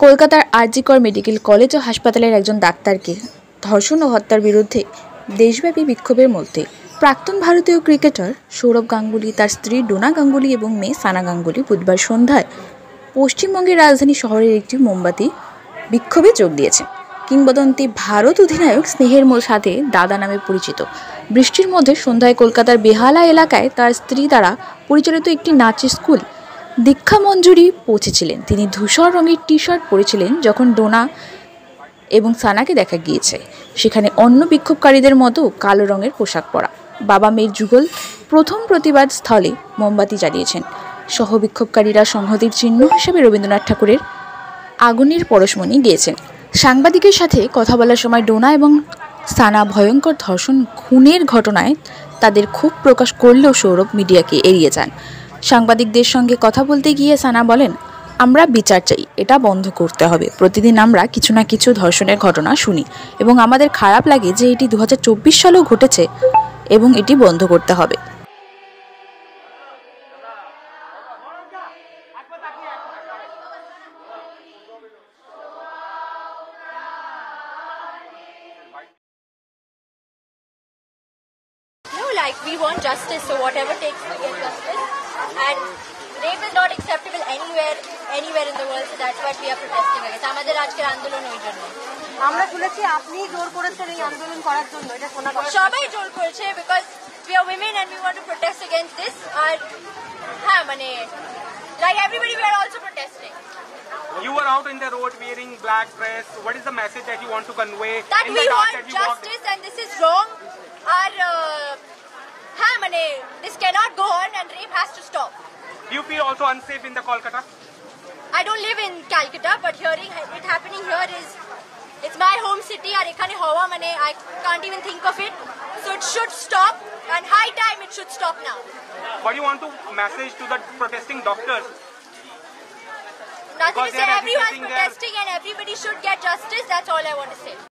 কলকাতার আর.জি. কর medical college ও হাসপাতালের একজন ডাক্তারকে ধর্ষণ ও হত্যার বিরুদ্ধে দেশব্যাপী বিক্ষোভের মধ্যে প্রাক্তন ভারতীয় ক্রিকেটার সৌরভ গাঙ্গুলি, তার স্ত্রী ডোনা গাঙ্গুলি এবং মেয়ে সানা গাঙ্গুলি বুধবার সন্ধ্যায় পশ্চিমবঙ্গের রাজধানী শহরের একটি মোমবাতি বিক্ষোভে যোগ দিয়েছে। কিংবদন্তি ভারত অধিনায়ক স্নেহের সাথে দাদা নামে পরিচিত বৃষ্টির মধ্যে সন্ধ্যায় কলকাতার বেহালা এলাকায় তার স্ত্রী দ্বারা পরিচালিত একটি নাচের স্কুল দীক্ষা মঞ্জুরি পৌঁছেছিলেন। তিনি ধূসর রঙের টি-শার্ট পরেছিলেন যখন ডোনা এবং সানাকে দেখা গিয়েছে। সেখানে অন্য বিক্ষোভকারীদের মতো কালো রঙের পোশাক পরা বাবা মেয়ের যুগল প্রথম প্রতিবাদ স্থলে মোমবাতি জ্বালিয়েছেন। সহ বিক্ষোভকারীরা সংহতির চিহ্ন হিসেবে রবীন্দ্রনাথ ঠাকুরের আগুনের পরশমণি গিয়েছেন। সাংবাদিকের সাথে কথা বলার সময় ডোনা এবং সানা ভয়ঙ্কর ধর্ষণ খুনের ঘটনায় তাদের ক্ষোভ প্রকাশ করলেও সৌরভ মিডিয়াকে এড়িয়ে যান। সাংবাদিকদের সঙ্গে কথা বলতে গিয়ে সানা বলেন, আমরা বিচার চাই, এটা বন্ধ করতে হবে। প্রতিদিন আমরা কিছু না কিছু ধর্ষণের ঘটনা শুনি এবং আমাদের খারাপ লাগে যে এটি 2024 সালেও ঘটেছে এবং এটি বন্ধ করতে হবে। Like we want justice, so whatever takes to get justice, and rape is not acceptable anywhere in the world, so that's what we are protesting against. আমাদের আজকের আন্দোলন ওই জন্য। আমরা শুনেছি আপনি জোর করেছেন এই আন্দোলন করার জন্য, এটা শোনা গেছে। সবাই জোর করেছে because we are women and we want to protest against this. আর হ্যাঁ মানে like everybody we are also protesting. You were out in the road wearing black dress. What is the message that you want to convey? That we want justice and this is wrong. Our this cannot go on and rape has to stop. Do you feel also unsafe in the Kolkata? I don't live in Calcutta, but hearing it happening here it's my home city. Ar ekhane hawa I can't even think of it. So it should stop, and high time it should stop now. What do you want to message to the protesting doctors? Nothing to say. Everyone's protesting and everybody should get justice. That's all I want to say.